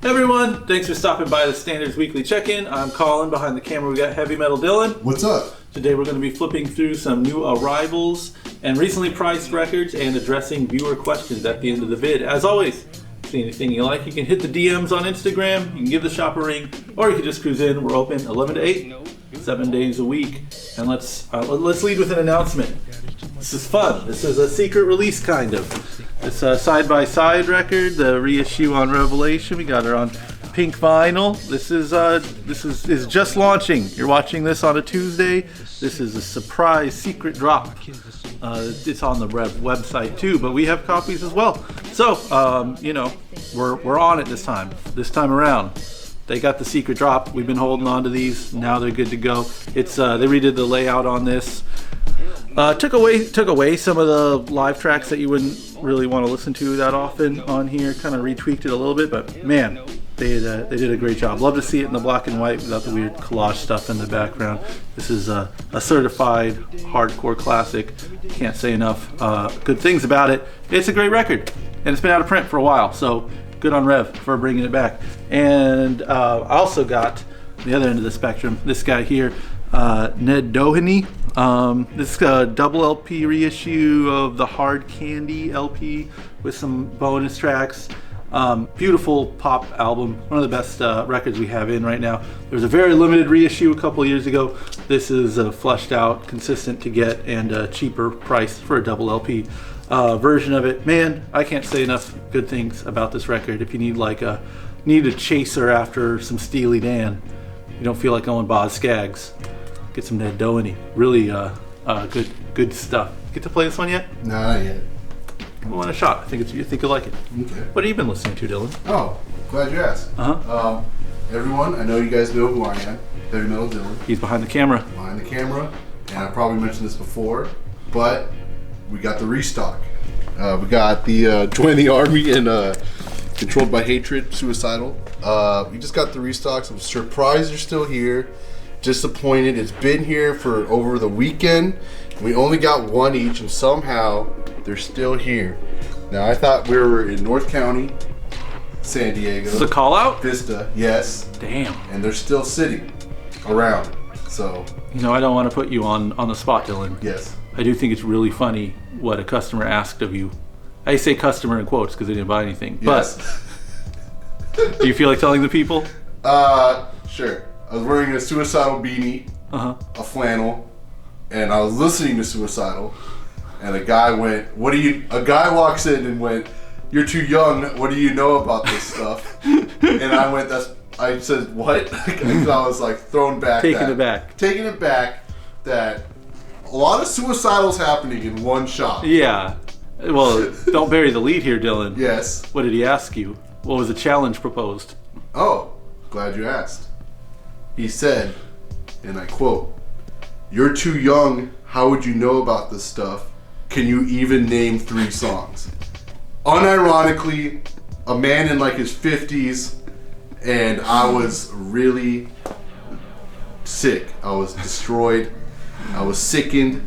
Hey everyone, thanks for stopping by the Standards Weekly Check-In. I'm Colin. Behind the camera we got Heavy Metal Dylan. What's up? Today we're going to be flipping through some new arrivals and recently priced records and addressing viewer questions at the end of the vid. As always, see anything you like, you can hit the DMs on Instagram, you can give the shop a ring, or you can just cruise in. We're open 11 to 8, 7 days a week. And let's lead with an announcement. This is fun. This is a secret release kind of. It's a side-by-side record, the reissue on Revelation. We got her on pink vinyl. This is just launching. You're watching this on a Tuesday. This is a surprise secret drop. It's on the Rev website too, but we have copies as well. So we're on it this time. This time around, they got the secret drop. We've been holding on to these. Now they're good to go. It's they redid the layout on this. Took away some of the live tracks that you wouldn't really want to listen to that often on here. Kind of retweaked it a little bit, but man, they did a great job. Love to see it in the black and white without the weird collage stuff in the background. This is a certified hardcore classic. Can't say enough good things about it. It's a great record, and it's been out of print for a while, so good on Rev for bringing it back. And I also got the other end of the spectrum, this guy here, Ned Doheny. This is a double LP reissue of the Hard Candy LP with some bonus tracks. Beautiful pop album, one of the best records we have in right now. There was a very limited reissue a couple years ago. This is a fleshed out, consistent to get, and a cheaper price for a double LP version of it. Man, I can't say enough good things about this record. If you need a chaser after some Steely Dan, you don't feel like going Boz Scaggs, get some Ned Doheny. Really good stuff. Get to play this one yet? No, not yet. I want a shot. I think you'll like it. Okay. What have you been listening to, Dylan? Oh, glad you asked. Everyone, I know you guys know who I am. Heavy Metal Dylan. He's behind the camera. Behind the camera, and I probably mentioned this before, but we got the restock. We got the Join the Army and Controlled by Hatred, Suicidal. We just got the restocks. I'm surprised they're still here. Disappointed. It's been here for over the weekend. We only got one each, and somehow they're still here. Now, I thought we were in North County, San Diego. This is a call out? Vista, yes. Damn. And they're still sitting around. So, I don't want to put you on the spot, Dylan. yes. I do think it's really funny what a customer asked of you. I say customer in quotes because they didn't buy anything. Yes. But do you feel like telling the people? Sure. I was wearing a Suicidal beanie, a flannel, and I was listening to Suicidal, and a guy walks in and went, "You're too young, what do you know about this stuff?" And I said, "What?" I was like thrown back. Taking it back that a lot of suicidals happening in one shop. Yeah. Well, don't bury the lead here, Dylan. Yes. What did he ask you? What was the challenge proposed? Oh, glad you asked. He said, and I quote, "You're too young, how would you know about this stuff? Can you even name 3 songs?" Unironically, a man in like his 50s, and I was really sick. I was destroyed. I was sickened.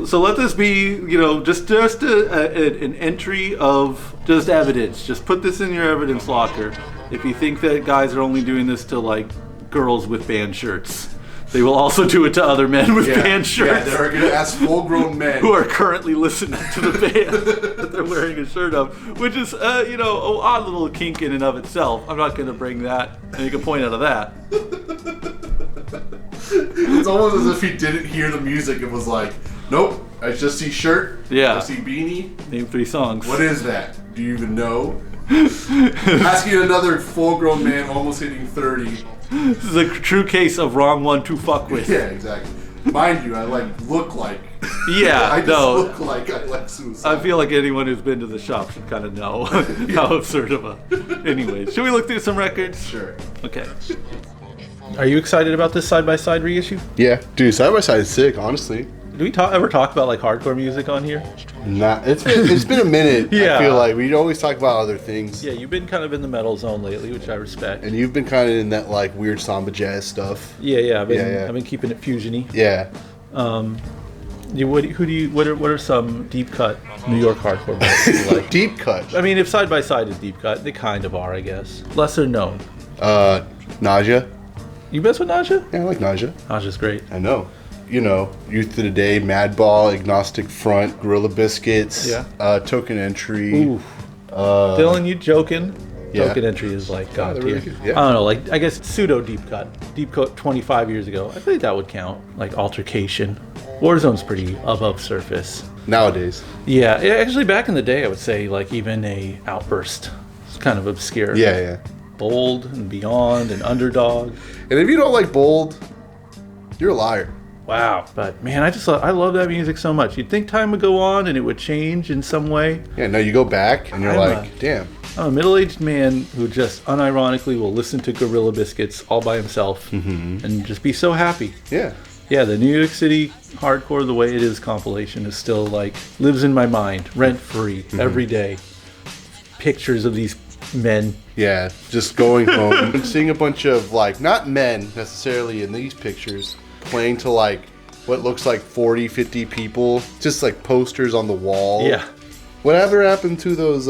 So let this be, just an entry of just evidence. Just put this in your evidence locker. If you think that guys are only doing this to like girls with band shirts, they will also do it to other men with band shirts. Yeah, they're gonna ask full-grown men who are currently listening to the band that they're wearing a shirt of, which is, an odd little kink in and of itself. I'm not gonna bring that and make a point out of that. It's almost as if he didn't hear the music and was like, "Nope, I just see shirt. Yeah. I see beanie. Name 3 songs. What is that? Do you even know?" Asking another full-grown man almost hitting 30. This is a true case of wrong one to fuck with. Yeah, exactly. Mind you, I look like. Yeah, I just look like I like suicide. I feel like anyone who's been to the shop should kind of know how absurd of a. Anyways, should we look through some records? Sure. Okay. Are you excited about this side-by-side reissue? Yeah, dude, side by side is sick, honestly. Do we ever talk about like hardcore music on here? Nah, it's been a minute. Yeah. I feel like we always talk about other things. Yeah, you've been kind of in the metal zone lately, which I respect. And you've been kind of in that like weird samba jazz stuff. Yeah. I've been keeping it fusiony. Yeah. What are some deep cut New York hardcore bands you like? Deep cut. I mean, if Side by Side is deep cut, they kind of are, I guess. Lesser known. Nausea. You mess with Nausea? Yeah, I like Nausea. Nausea's great. I know. You know, Youth of the Day, Madball, Agnostic Front, Gorilla Biscuits, Token Entry. Ooh. Dylan, you joking? Yeah. Token Entry is like God tier. really good. Yeah. I don't know, like I guess pseudo deep cut. Deep cut 25 years ago. I think that would count. Like Altercation. Warzone's pretty above surface. Nowadays. Yeah, actually back in the day I would say like even a Outburst. It's kind of obscure. Yeah. Bold and Beyond and Underdog. And if you don't like Bold, you're a liar. Wow. But man, I love that music so much. You'd think time would go on and it would change in some way. Yeah, no, you go back and you're damn. I'm a middle-aged man who just unironically will listen to Gorilla Biscuits all by himself and just be so happy. Yeah. Yeah, the New York City Hardcore The Way It Is compilation is still like, lives in my mind, rent-free, every day. Pictures of these men. Yeah, just going home and seeing a bunch of like, not men necessarily in these pictures, playing to like what looks like 40, 50 people, just like posters on the wall. Yeah. Whatever happened to those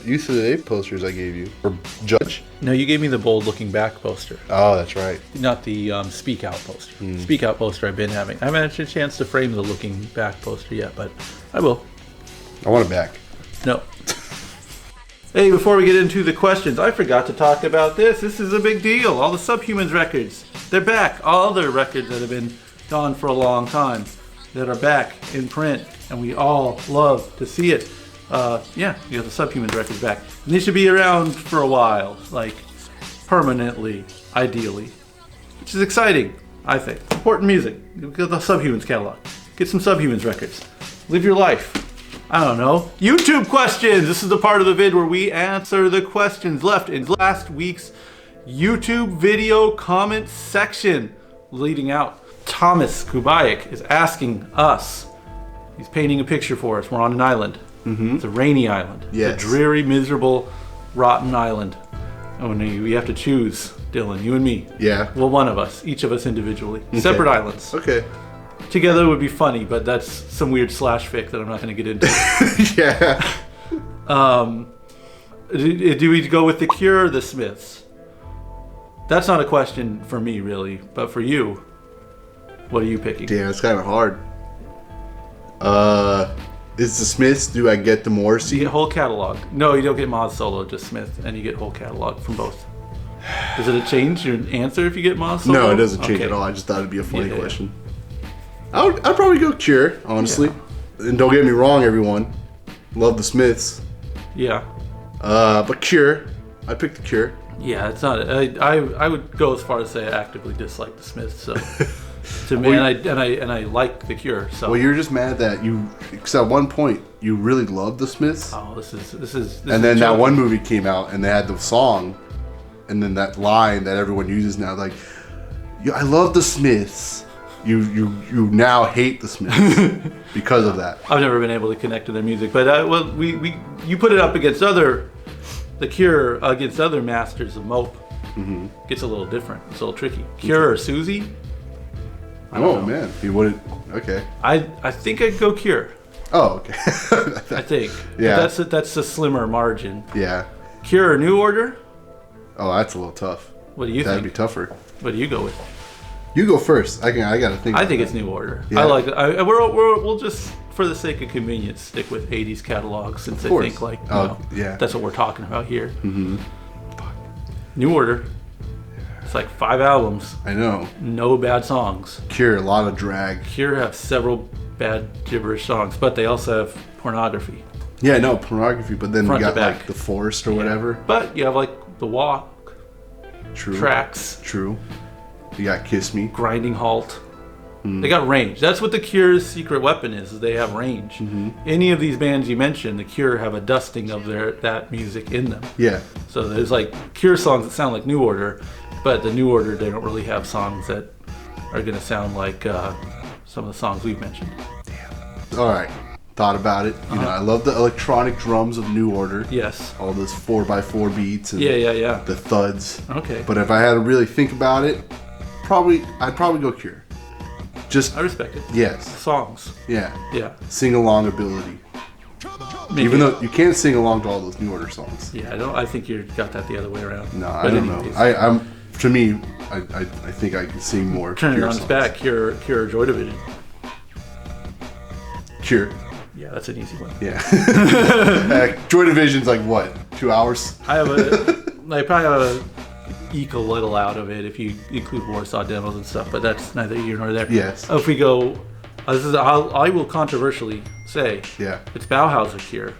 Youth of the Day posters I gave you? Or Judge? No, you gave me the bold looking back poster. Oh, that's right. Not the Speak Out poster. Speak Out poster I've been having. I haven't had a chance to frame the looking back poster yet, but I will. I want it back. No. Hey, before we get into the questions, I forgot to talk about this. This is a big deal. All the Subhumans records, they're back. All other records that have been gone for a long time that are back in print, and we all love to see it. You got the Subhumans records back. And they should be around for a while, like permanently, ideally. Which is exciting, I think. Important music. Get the Subhumans catalog. Get some Subhumans records. Live your life. I don't know. YouTube questions! This is the part of the vid where we answer the questions left in last week's YouTube video comment section. Leading out, Thomas Kubayek is asking us. He's painting a picture for us. We're on an island. It's a rainy island. Yes. It's a dreary, miserable, rotten island. Oh, no, we have to choose, Dylan, you and me. Yeah. Well, one of us, each of us individually. Separate islands. Okay. Together would be funny, but that's some weird slash fic that I'm not going to get into. Yeah. Do we go with the Cure or the Smiths? That's not a question for me, really, but for you, what are you picking? Damn, it's kind of hard. Is the Smiths, do I get the Morrissey? You get whole catalog. No, you don't get Mod Solo, just Smith, and you get whole catalog from both. Does it change your answer if you get Mod Solo? No, it doesn't change Okay. at all. I just thought it'd be a funny Yeah. question. I'd probably go Cure, honestly. And don't get me wrong, everyone. Love the Smiths. Yeah. But Cure. I'd pick the Cure. Yeah, it's not. I would go as far as say I actively dislike the Smiths. So, to me, and I like the Cure. So. Well, you're just mad that because at one point you really loved the Smiths. Oh, this is. And then that one movie came out and they had the song, and then that line that everyone uses now, like, I love the Smiths. You now hate the Smiths because of that. I've never been able to connect to their music, but you put it up against the Cure against other masters of mope. Gets a little different. It's a little tricky. Cure or Susie? I don't know. Man, you wouldn't. Okay. I think I'd go Cure. Oh, okay. I think. Yeah. But that's a slimmer margin. Yeah. Cure or New Order? Oh, that's a little tough. What do you That'd think? be tougher. What do you go with? You go first. I gotta think. I think it's New Order. Yeah. I like it. We'll just, for the sake of convenience, stick with 80s catalogs since I course. think like Yeah. that's what we're talking about here. New Order. It's like 5 albums, I know. no bad songs. Cure, a lot of drag. Cure have several bad gibberish songs, but they also have pornography. Yeah, no pornography, but then Front we to got back. like The Forest or whatever. But you have like The Walk, True. Tracks, True. You got Kiss Me. Grinding Halt. They got range. That's what the Cure's secret weapon is they have range. Any of these bands you mentioned, the Cure have a dusting of that music in them. Yeah. So there's like Cure songs that sound like New Order, but the New Order, they don't really have songs that are going to sound like some of the songs we've mentioned. All right. Thought about it. You know, I love the electronic drums of New Order. Yes. All those 4x4 beats and Yeah. the thuds. Okay. But if I had to really think about it, I'd probably go Cure. Just I respect it. yes, Songs. yeah, Yeah. sing along ability. Maybe. Even though you can't sing along to all those New Order songs. Yeah, I think you got that the other way around. No, I But don't know. anyways. To me, I think I can sing more. Turn it Cure on its songs. back. Cure or Joy Division. Cure. Yeah, that's an easy one. Yeah. Joy Division's like what? 2 hours? I probably have a eke a little out of it if you include Warsaw demos and stuff, but that's neither here nor there. Yes. If we go, I will controversially say, Yeah. it's Bauhaus or Cure.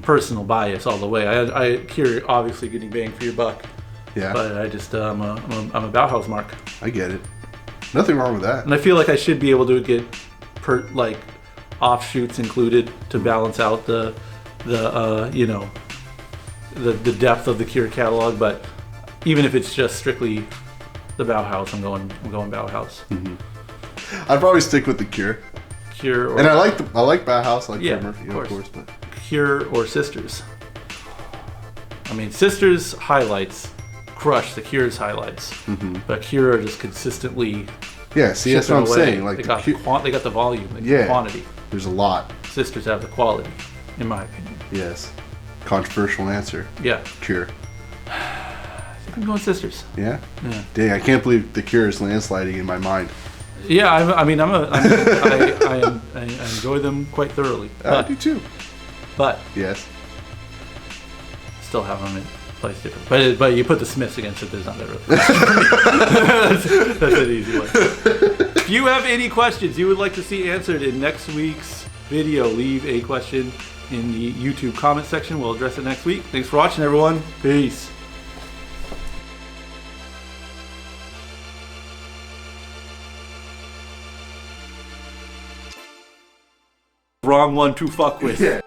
Personal bias all the way. I Cure obviously getting bang for your buck, Yeah. but I just I'm a Bauhaus mark, I get it. Nothing wrong with that. and I feel like I should be able to get offshoots included to balance out the depth of the Cure catalog, but even if it's just strictly the Bauhaus, I'm going Bauhaus. I'd probably stick with the Cure. Cure or And I like Bauhaus, I like Yeah, Fred Murphy, of of course. course, but Cure or Sisters. I mean, Sisters highlights crush the Cure's highlights, but Cure are just consistently yeah, see that's what I'm chipping away. saying. Like they the got Cure, they got the volume, they got Yeah. the quantity. there's a lot. Sisters have the quality, in my opinion. Yes. Controversial answer. Yeah, Cure. I'm going Sisters. Yeah? Yeah. Dang, I can't believe the Cure is landsliding in my mind. Yeah, I enjoy them quite thoroughly, I do too. but Yes. still have them in place different. But you put the Smiths against it, there's not that really. That's an easy one. If you have any questions you would like to see answered in next week's video, leave a question in the YouTube comment section. We'll address it next week. Thanks for watching, everyone. Peace. Wrong one to fuck with. Yeah.